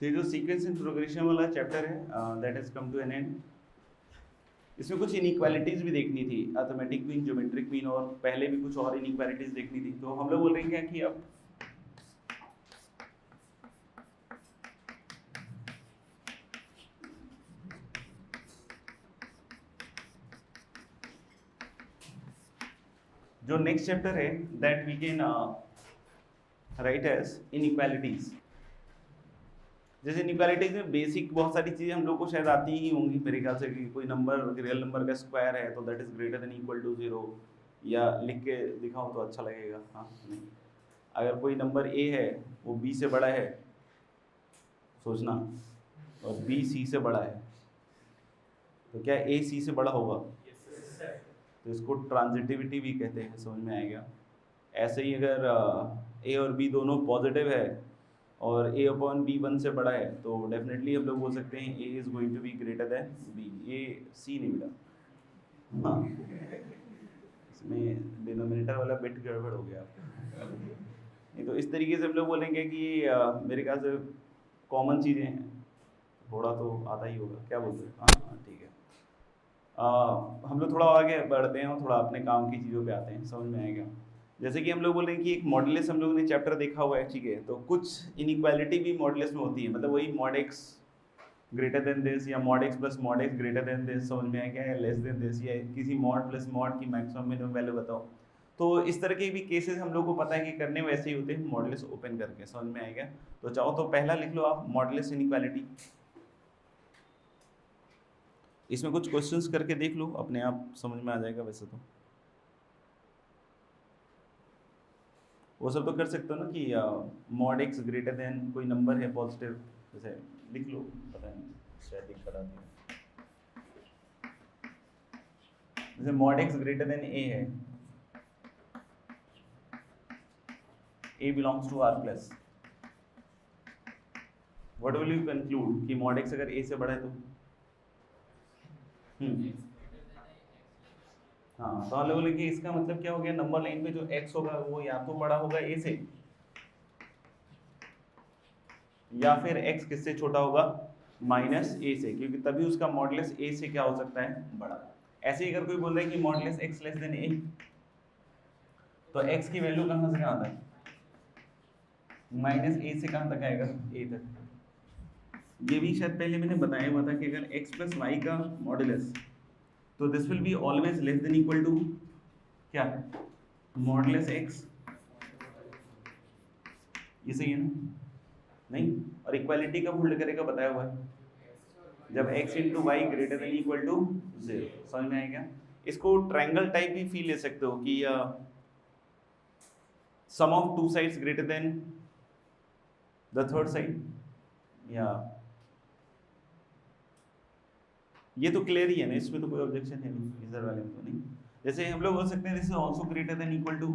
तो ये जो सीक्वेंस एंड प्रोग्रेशन वाला चैप्टर है that has come to an end. इसमें कुछ इनइक्वालिटीज भी देखनी थी, अर्थमेटिक मीन, ज्योमेट्रिक मीन, और पहले भी कुछ और इनइक्वालिटीज देखनी थी। तो हम लोग बोल रहे हैं क्या कि अब जो नेक्स्ट चैप्टर है that we can write as inequalities. जैसे इनइक्वालिटीज में बेसिक बहुत सारी चीज़ें हम लोग को शायद आती ही होंगी मेरे ख्याल से, कि कोई नंबर रियल नंबर का स्क्वायर है तो that is greater than equal to 0, या लिख के दिखाऊं तो अच्छा लगेगा। हाँ नहीं, अगर कोई नंबर a है वो b से बड़ा है सोचना, और b c से बड़ा है, तो क्या a c से बड़ा होगा? तो इसको ट्रांजिटिविटी भी कहते हैं, समझ में आएगा। ऐसे ही अगर a और b दोनों पॉजिटिव है और a अपॉन b 1 से बड़ा है, तो डेफिनेटली हम लोग बोल सकते हैं a is going to be greater than b। ये c नहीं मिला, हाँ इसमें डिनोमिनेटर वाला बिट गड़बड़ हो गया। नहीं तो इस तरीके से हम लोग बोलेंगे कि मेरे ख्याल से कॉमन चीज़ें हैं, थोड़ा तो आता ही होगा, क्या बोलते हैं? हाँ ठीक है। हम लोग थोड़ा आगे बढ़ते हैं और थोड़ा अपने काम की चीज़ों पे आते हैं, समझ में आएगा। जैसे कि हम लोग बोल रहे हैं कि एक मॉडुलस हम लोगों ने चैप्टर देखा हुआ है, ठीक है, तो कुछ इनइक्वालिटी भी मॉडुलस में होती है, मतलब वही mod x greater than this, या mod x plus mod x greater than this, समझ में आएगा, या लेस देन दिस, या किसी मॉड प्लस मॉड की मैक्सिमम मिनिमम वैल्यू बताओ। तो इस तरह के भी केसेस हम लोग को पता है कि करने वैसे ही होते हैं मॉडुलस ओपन करके, समझ में आएगा। तो चाहो तो पहला लिख लो आप, मॉडुलस इनइक्वालिटी। इसमें कुछ क्वेश्चंस करके देख लो, अपने आप समझ में आ जाएगा। वैसे तो वो सब तो कर सकते हो ना कि मॉड एक्स ग्रेटर देन कोई नंबर है पॉजिटिव, जैसे लिख लो, पता नहीं स्टैटिक करा दिया, जैसे mod x greater than a है, a belongs to R plus, what will you conclude कि मॉड एक्स अगर ए से बड़ा है तो हाँ, तो हम लोग बोले कि इसका मतलब क्या हो गया, नंबर लाइन पे जो x होगा वो या तो बड़ा होगा a से, या फिर x किससे छोटा होगा, माइनस a से, क्योंकि तभी उसका मॉडुलस a से क्या हो सकता है, बड़ा। ऐसे ही अगर कोई बोल रहा है कि modulus x less than a, तो x की वैल्यू कहाँ से कहाँ तक, माइनस a से कहाँ तक आएगा, a तक। ये भी शायद पहले मैंने बताया हुआ था कि अगर x प्लस वाई का मॉडुलस, तो this will be always less than equal to क्या, मॉडुलस x। ये सही है ना? नहीं, और इक्वालिटी कब होल्ड करेगा बताया हुआ है, जब x into y greater than equal to 0, समझ में आएगा। इसको ट्रायंगल टाइप भी फील ले सकते हो कि sum of two sides greater than the third side, या ये तो क्लियर ही है ना, इसमें तो कोई ऑब्जेक्शन है नहीं इधर वाले में तो नहीं। जैसे हम लोग बोल सकते हैं this is also greater than equal to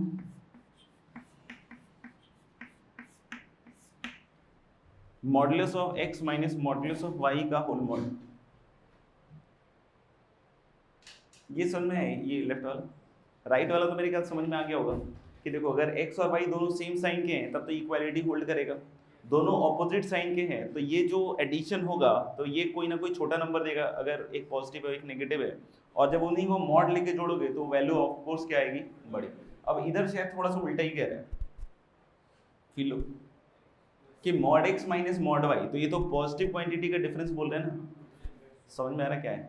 modulus of x minus modulus of y का होल मॉड। ये समझ में है, ये लेफ्ट वाला, राइट वाला तो मेरे ख्याल समझ में आ गया होगा कि देखो अगर x और y दोनों सेम साइन के हैं तब तो इक्वालिटी होल्ड करेगा, दोनों ऑपोजिट साइन के हैं तो ये जो एडिशन होगा तो ये कोई ना कोई छोटा नंबर देगा, अगर एक पॉजिटिव है एक नेगेटिव है, और जब उन्हीं को मॉड लेके जोड़ोगे तो वैल्यू ऑफ कोर्स क्या आएगी, बड़ी। अब इधर शायद थोड़ा सा उल्टा ही कह रहे हैं, फील लो कि mod x minus mod y, तो ये तो पॉजिटिव क्वांटिटी का डिफरेंस बोल रहे हैं ना, समझ में आ रहा क्या है।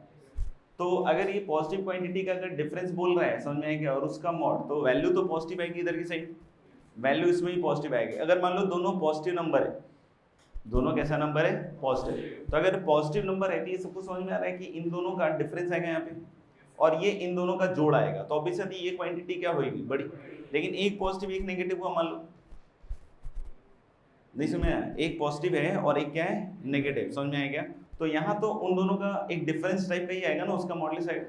तो अगर ये पॉजिटिव क्वांटिटी का अगर डिफरेंस बोल रहा है, समझ में आएगा, और उसका मॉड, तो वैल्यू तो पॉजिटिव आएगी इधर की साइड, वैल्यू इसमें ही पॉजिटिव आएगी। अगर मान लो दोनों पॉजिटिव नंबर है, दोनों कैसा नंबर है, पॉजिटिव, तो अगर पॉजिटिव नंबर है तो ये सबको समझ में आ रहा है कि इन दोनों का डिफरेंस आएगा यहाँ पे, और ये इन दोनों का जोड़ आएगा, तो ऑब्वियसली ये क्वांटिटी क्या होगी, बड़ी। लेकिन एक पॉजिटिव एक नेगेटिव हुआ मान लो, नहीं समझ में आया, एक पॉजिटिव है और एक क्या है, नेगेटिव, समझ में आएगा। तो यहाँ तो उन दोनों का एक डिफरेंस टाइप का ही आएगा ना, उसका मॉडुलस आएगा,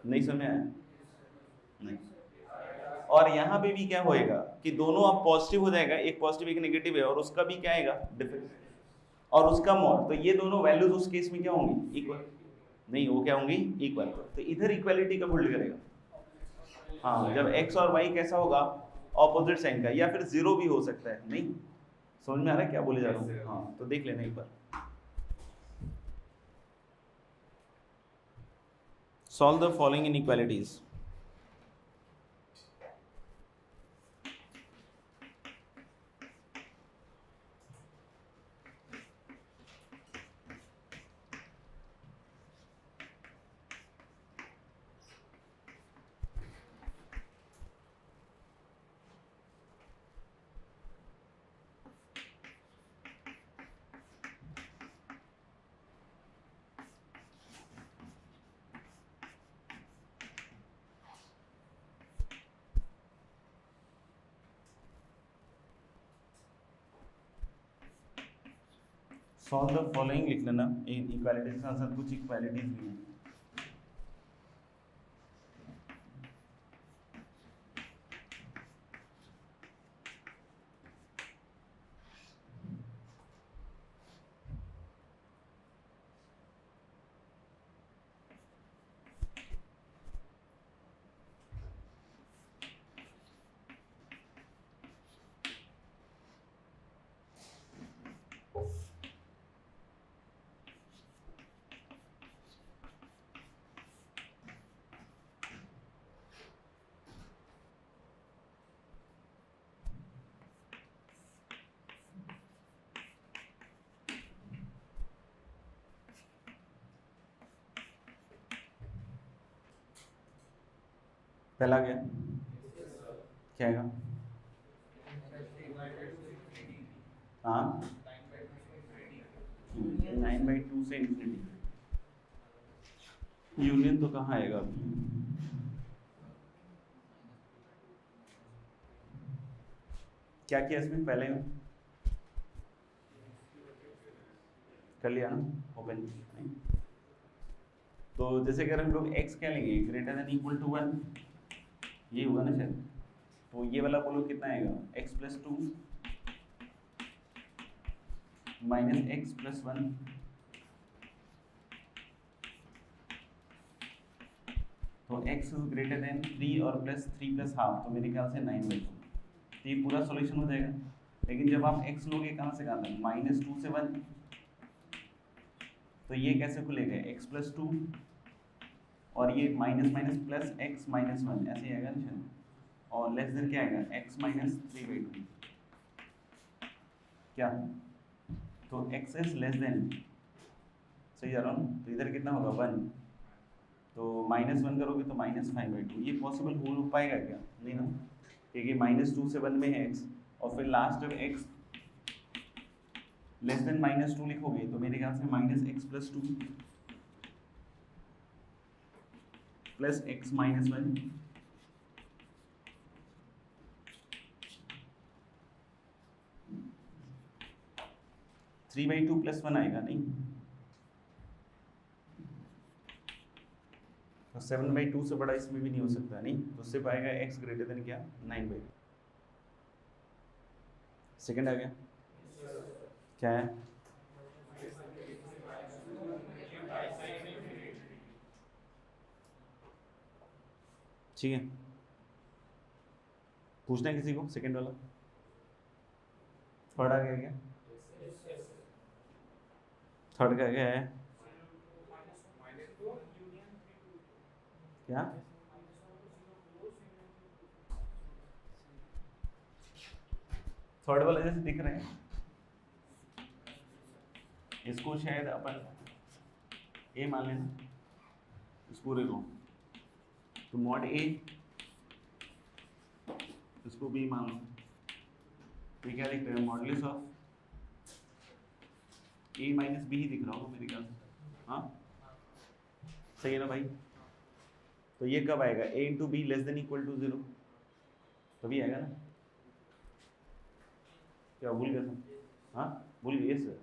नहीं समझ में आया, नहीं। और यहाँ पे भी क्या होएगा कि दोनों अब पॉजिटिव हो जाएगा, एक पॉजिटिव एक नेगेटिव है, और उसका भी क्या आएगा, डिफरेंस, और उसका मॉड, तो ये दोनों वैल्यूज उस केस में क्या होंगी, इक्वल, नहीं वो क्या होंगी, इक्वल। तो इधर इक्वालिटी का होल्ड करेगा, हाँ, जब x और y कैसा होगा, ऑपोजिट साइन का, या फिर जीरो भी हो सकता है, नहीं समझ में आ रहा है क्या बोले जा रहा हूँ? हाँ, तो देख लेना एक बार। Solve the following inequalities. Solve the following लिख लेना, इक्वालिटीज के साथ साथ कुछ इक्वालिटीज भी हैं। पहला क्या क्या आएगा? हाँ, 9/2 से इंफिनिटी। यूनियन तो कहाँ आएगा अभी? क्या किया इसमें पहले कर लिया ना ओपन? तो जैसे अगर हम लोग x क्या लेंगे, ग्रेटर देन इक्वल टू 1, ये होगा ना शायद। तो ये वाला बोलो कितना आएगा, x+2 माइनस x+1। तो x ग्रेटर देन 3 और प्लस 3 प्लस हाफ, तो मेरे ख्याल से 9/2। तो ये पूरा सॉल्यूशन हो जाएगा। लेकिन जब आप x लोगे कहाँ से कहाँ तक, -2 से 1, तो ये कैसे खुलेगा, x+2 और ये माइनस माइनस प्लस x-1 ऐसे आएगा ना, और लेस देन क्या आएगा, x-3/2। क्या तो x इज लेस देन, सही जा रहा हूँ? तो इधर कितना होगा 1, तो -1 करोगे तो -5/2। ये पॉसिबल हो पाएगा क्या? नहीं ना, क्योंकि -2 से 1 में है x, और फिर लास्ट जब x लेस देन -2 लिखोगे तो मेरे ख्याल से -x+2 प्लस x-1 3/2 प्लस 1 आएगा नहीं, तो 7/2 से बड़ा इसमें भी नहीं हो सकता नहीं, तो सिर्फ आएगा x ग्रेटर देन क्या, 9/2। सेकंड आ गया क्या है, ठीक है? पूछना है किसी को सेकंड वाला? थर्ड आ गया क्या? थर्ड का क्या है, क्या? थर्ड वाला जैसे दिख रहे हैं, इसको शायद अपन ए मान लेना इस पूरे को, तो मॉड ए, इसको बी मान लो। ये क्या दिख रहा है, modulus of a minus b ही दिख रहा होगा मेरे ख्याल से। हाँ सही है ना भाई? तो ये कब आएगा, a into b less than equal to 0, तभी आएगा ना? क्या भूल गया था? हाँ भूल गए सर?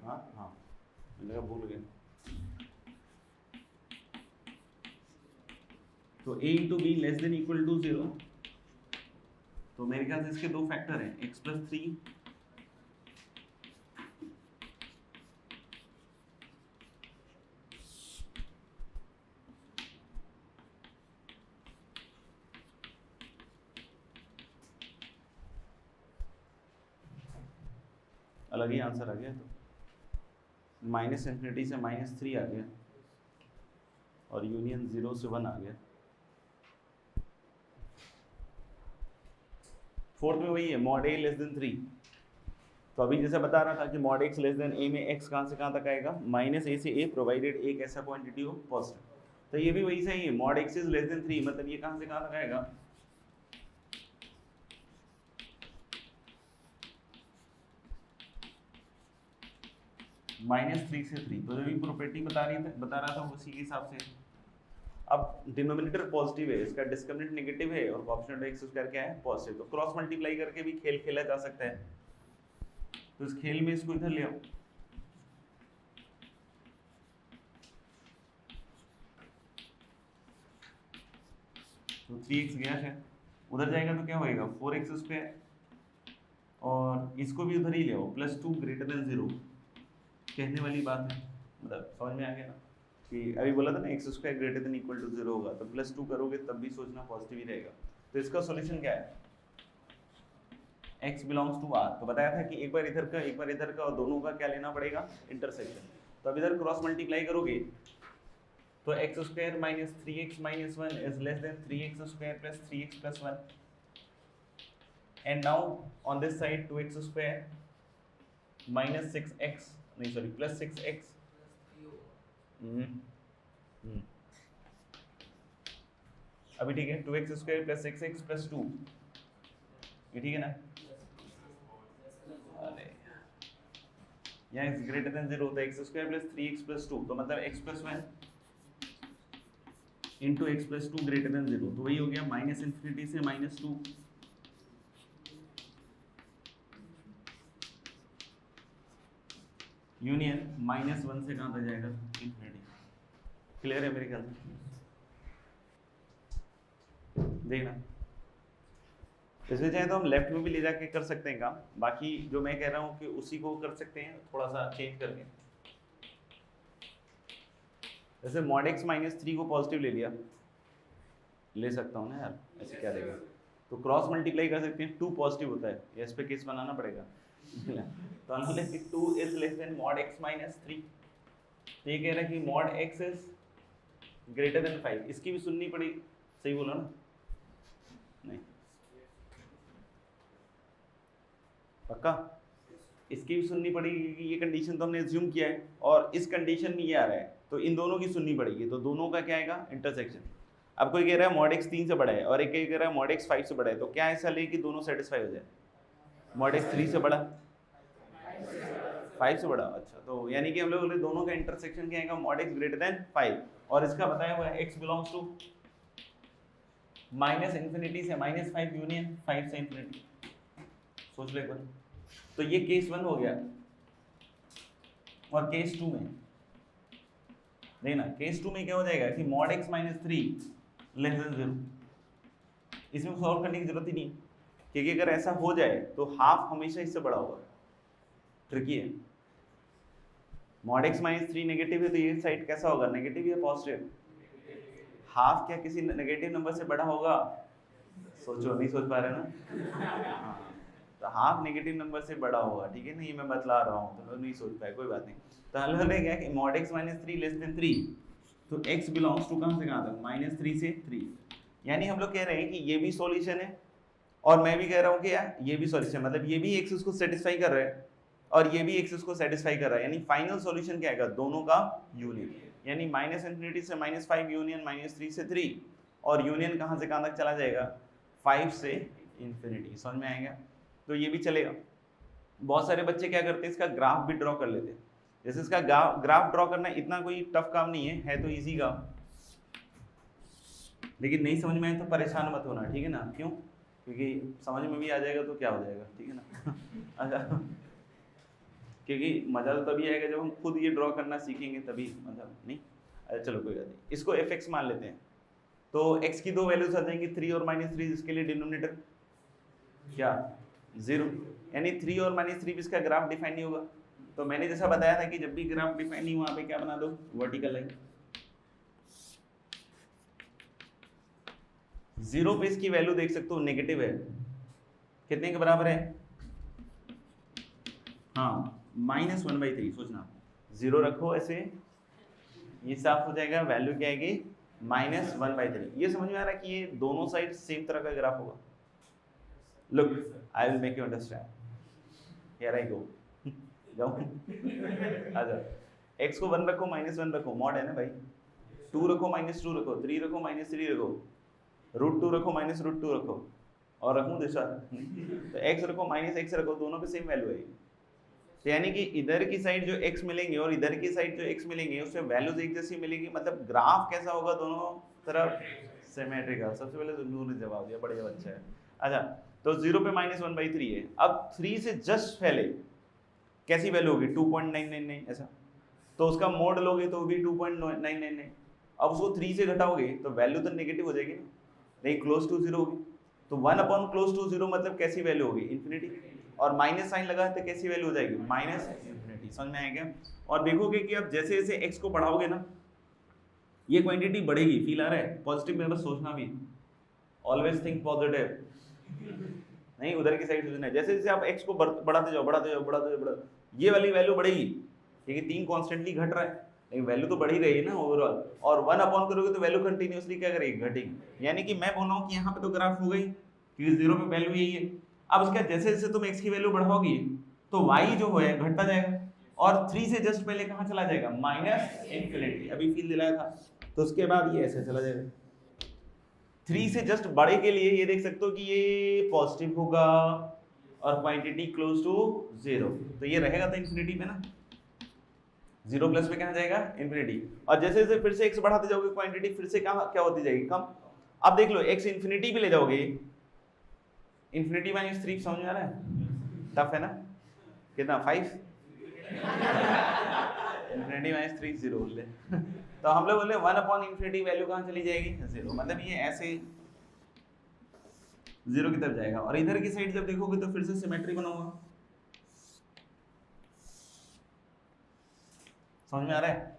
हाँ हाँ, मैंने कहा भूल गए। तो a into b less than equal to 0, तो मेरे ख्याल से इसके दो फैक्टर हैं, x+3 x+3 अलग ही आंसर आ गया। तो माइनस इन्फिनिटी से -3 आ गया और यूनियन 0 से 1 आ गया। फोर्थ में वही है, मॉड ए लेस देन 3। तो अभी जैसे बता रहा था कि मॉड एक्स लेस देन ए में एक्स कहाँ से कहाँ तक आएगा, -a से a, प्रोवाइडेड एक ऐसा क्वांटिटी हो पॉजिटिव। तो ये भी वही सही है, mod x is less than 3, मतलब ये कहाँ से कहाँ तक आएगा, -3 से 3। तो जो भी प्रॉपर्टी बता रहा था उसी के हिसाब से। अब डिनोमिनेटर पॉजिटिव है, इसका डिस्क्रिमिनेंट नेगेटिव है और कोएफिशिएंट एक्स स्क्वायर क्या है, पॉजिटिव। तो क्रॉस मल्टीप्लाई करके भी खेल खेला जा सकता है। तो इस खेल में इसको इधर ले आओ, तो 3x गया है, उधर जाएगा तो क्या होएगा 4x स्क्वायर, और इसको भी उधर ही ले आओ, +2 > 0। कहने वाली बात है, मतलब समझ में आ गया ना कि अभी बोला था ना x स्क्वायर > = 0 होगा, तो +2 करोगे तब भी सोचना पॉजिटिव ही रहेगा। तो इसका सॉल्यूशन क्या है, x बिलोंग्स टू r। तो बताया था कि एक बार इधर का एक बार इधर का, और दोनों का क्या लेना पड़ेगा, इंटरसेक्शन। तो अब इधर क्रॉस मल्टीप्लाई करोगे तो x square - 3x - 1 is less than 3x square + 3x + 1, and now on this side 2x square -6x +6x अभी ठीक है, 2x स्क्वायर + 6x + 2, ये ठीक है ना। अरे यहाँ x > 0 होता है, x स्क्वायर + 3x + 2, तो मतलब x + 1 इंटू x + 2 > 0, तो वही हो गया -∞ से -2। यूनियन -1 से कहाँ तक जाएगा, इन्फिनिटी। क्लियर है मेरे ख्याल से, देखना। इसलिए चाहे तो हम लेफ्ट में भी ले जाके कर सकते हैं काम, बाकी जो मैं कह रहा हूँ कि उसी को कर सकते हैं थोड़ा सा चेंज करके। जैसे मॉड x -3 को पॉजिटिव ले लिया, ले सकता हूँ ना यार, ऐसे क्या रहेगा, तो क्रॉस मल्टीप्लाई कर सकते हैं, 2 पॉजिटिव होता है, या इस पे केस बनाना पड़ेगा। तो हम लेंगे 2 is less than mod x -3। तो ये कह रहा है कि mod x is greater then 5, इसकी भी सुननी पड़ी, सही बोला ना, नहीं पक्का, इसकी भी सुननी पड़ेगी कि ये कंडीशन तो हमने एज्यूम किया है, और इस कंडीशन में ये आ रहा है, तो इन दोनों की सुननी पड़ेगी। तो दोनों का क्या आएगा, इंटरसेक्शन। अब कोई कह रहा है मॉड x 3 से बड़ा है और एक कह रहा है मॉड x 5 से बड़ा है, तो क्या ऐसा ले कि दोनों सेटिस्फाई हो जाए, मॉड x 3 से बड़ा 5 से बड़ा, अच्छा। तो यानी कि हम लोग दोनों का इंटरसेक्शन क्या आएगा, मॉड x > 5, और इसका बताया हुआ है x बिलोंग्स टू -∞ से -5 यूनियन 5 से इन्फिनिटी। सोच लो एक बार, तो ये केस 1 हो गया, और केस 2 में देखना, केस 2 में क्या हो जाएगा कि मॉड x -3 लेस देन 0। इसमें सॉल्व करने की जरूरत ही नहीं, क्योंकि अगर ऐसा हो जाए तो हाफ हमेशा इससे बड़ा होगा। ट्रिकी है, मॉड x -3 नेगेटिव है, तो ये साइड कैसा होगा, नेगेटिव या पॉजिटिव, हाफ क्या किसी नेगेटिव नंबर से बड़ा होगा, सोचो, नहीं सोच पा रहे ना, तो हाफ नेगेटिव नंबर से बड़ा होगा, ठीक है ना, ये मैं बतला रहा हूँ, तो नहीं सोच पाए, कोई बात नहीं। तो हम लोग क्या कि मॉड x -3 लेस देन 3, तो x बिलोंग्स टू कहाँ से कहाँ तक, -3 से 3। यानी हम लोग कह रहे हैं कि ये भी सॉल्यूशन है, और मैं भी कह रहा हूँ कि यार ये भी सॉल्यूशन, मतलब ये भी x उसको सेटिस्फाई कर रहा है और ये भी x उसको सेटिस्फाई कर रहा है, यानी फाइनल सॉल्यूशन क्या आएगा, दोनों का यूनियन। यानी -∞ से -5 यूनियन -3 से 3, और यूनियन कहाँ से कहाँ तक चला जाएगा, 5 से इन्फिनिटी। समझ में आएगा, तो ये भी चलेगा। बहुत सारे बच्चे क्या करते हैं, इसका ग्राफ भी ड्रॉ कर लेते हैं। जैसे इसका ग्राफ ड्रॉ करना इतना कोई टफ काम नहीं है तो इजी काम, लेकिन नहीं समझ में आए तो परेशान मत होना, ठीक है ना। क्यों, क्योंकि समझ में भी आ जाएगा तो क्या हो जाएगा, ठीक है ना। अच्छा, क्योंकि मजा तो तभी आएगा जब हम खुद ये ड्रॉ करना सीखेंगे, तभी मतलब नहीं। अच्छा चलो कोई बात नहीं, इसको fx मान लेते हैं। तो x की दो वैल्यूज आ जाएंगी, 3 और -3, इसके लिए डिनोमिनेटर क्या 0, यानी 3 और -3 भी इसका ग्राफ डिफाइन नहीं होगा। तो मैंने जैसा बताया था कि जब भी ग्राफ डिफाइन नहीं, वहां पे क्या बना दो, वर्टिकल लाइन। 0 पे इसकी वैल्यू देख सकते हो नेगेटिव है, कितने के बराबर है, हाँ -1/3 सोचना, 0 रखो ऐसे, ये साफ हो जाएगा, वैल्यू क्या आएगी -1/3। ये समझ में आ रहा है कि ये दोनों साइड सेम तरह का ग्राफ होगा। Look I will make you understand, here I go जाओ आजा, x को 1 रखो -1 रखो, मॉड है ना भाई, 2 रखो -2 रखो, 3 रखो -3 रखो, √2 रखो -√2 रखो, और रखूं दिशा तो x रखो -x रखो, दोनों पे सेम वैल्यू आएगी। तो यानी कि इधर की साइड जो x मिलेंगे और इधर की साइड जो x मिलेंगे उसमें वैल्यूज एक जैसी मिलेगी, मतलब ग्राफ कैसा होगा, दोनों तरफ सिमेट्रिकल। सबसे पहले तो नूर ने जवाब दिया, बढ़िया बच्चा है। अच्छा तो 0 पे -1/3 है, अब 3 से जस्ट पहले कैसी वैल्यू होगी 2.999 ऐसा, तो उसका मोड लोगे तो भी 2.999, अब उसको 3 से घटाओगे तो वैल्यू तो नेगेटिव हो जाएगी ना, नहीं क्लोज टू 0 होगी, तो 1/(close to 0) मतलब कैसी वैल्यू होगी इन्फिनिटी, और माइनस साइन लगा तो कैसी वैल्यू हो जाएगी -∞। समझ में आएगा। और देखोगे कि अब जैसे जैसे x को बढ़ाओगे ना ये क्वांटिटी बढ़ेगी, फील आ रहा है, पॉजिटिव में बस सोचना भी, ऑलवेज थिंक पॉजिटिव, नहीं उधर की साइड सोचना है। जैसे जैसे आप x को बढ़ाते जाओ बढ़ाते जाओ बढ़ाते जाओ, ये वाली वैल्यू बढ़ेगी, क्योंकि 3 कॉन्स्टेंटली घट रहा है, लेकिन वैल्यू तो बढ़ ही रही है ना ओवरऑल, और 1 करोगे तो वैल्यू कंटिन्यूअसली क्या करेगी, घटेगी। यानी कि मैं बोल रहा हूँ कि यहाँ पे तो ग्राफ हो गई, क्योंकि 0 पे वैल्यू यही है। अब उसके जैसे जैसे तुम x की वैल्यू बढ़ाओगी तो y जो है घटता जाएगा, और 3 से जस्ट पहले कहाँ चला जाएगा, -∞। अभी फील दिलाया था, तो उसके बाद ये ऐसे चला जाएगा। 3 से जस्ट बड़े के लिए ये देख सकते हो कि ये पॉजिटिव होगा और क्वांटिटी क्लोज टू 0, तो ये रहेगा तो इन्फिनिटी पे ना, 0 प्लस पे कहाँ जाएगा इन्फिनिटी। और जैसे जैसे फिर से x बढ़ाते जाओगे क्वांटिटी फिर से कहाँ क्या होती जाएगी, कम। अब देख लो x इन्फिनिटी पे ले जाओगे, इन्फिनिटी -3 समझ में आ रहा है, टफ है ना, कितना 5 इन्फिनिटी -3 0 बोल ले तो हम लोग बोले 1/∞ वैल्यू कहाँ चली जाएगी 0, मतलब ये ऐसे 0 की तरफ जाएगा। और इधर की साइड जब देखोगे तो फिर से सिमेट्री बना हुआ, समझ में आ रहा है,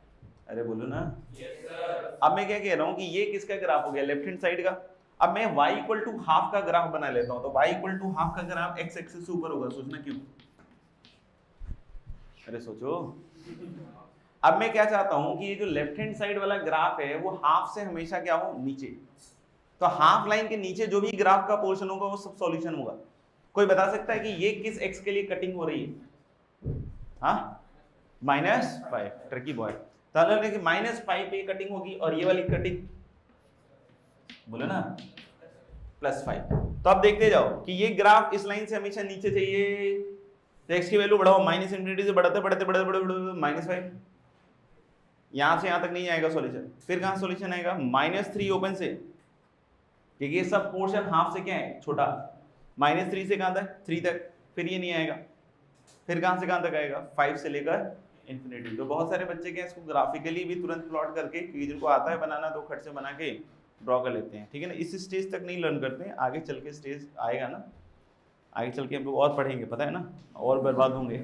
अरे बोलो ना। yes, अब मैं क्या कह रहा हूँ कि ये किसका ग्राफ हो गया, लेफ्ट हैंड साइड का। अब मैं y = ½ का ग्राफ बना लेता हूँ, तो y = ½ का ग्राफ x एक्सिस से ऊपर होगा, सोचना क्यों, अरे सोचो। अब मैं क्या चाहता हूं कि ये जो लेफ्ट हैंड साइड वाला ग्राफ है वो हाफ से हमेशा क्या हो, नीचे, तो हाफ लाइन के नीचे जो भी ग्राफ का पोर्शन होगा वो सब सॉल्यूशन होगा। कोई बता सकता है कि ये किस x के लिए कटिंग हो रही है, हाँ -5, ट्रिकी बॉय, तो -5 पे कटिंग होगी, और ये वाली कटिंग बोलो ना +5। तो अब देखते जाओ कि ये ग्राफ इस लाइन से हमेशा नीचे चाहिए, तो x की वैल्यू बढ़ाओ, -∞ से बढ़ते बढ़ते बढ़ते बढ़ते -5, यहां से यहां तक नहीं आएगा सॉल्यूशन। फिर कहां सॉल्यूशन आएगा, -3 ओपन से, क्योंकि ये सब पोर्शन हाफ से क्या है, छोटा, -3 से कहां तक 3 तक, फिर ये नहीं आएगा, फिर कहां से कहां तक आएगा 5 से लेकर इन्फिनिटी। तो बहुत सारे बच्चे क्या इसको ग्राफिकली भी तुरंत प्लॉट करके, क्योंकि जिनको आता है बनाना तो खट से बना के ड्रॉ कर लेते हैं, ठीक है ना। इस स्टेज तक नहीं लर्न करते हैं, आगे चल के स्टेज आएगा ना, आगे चल के हम लोग और पढ़ेंगे, पता है ना, और बर्बाद होंगे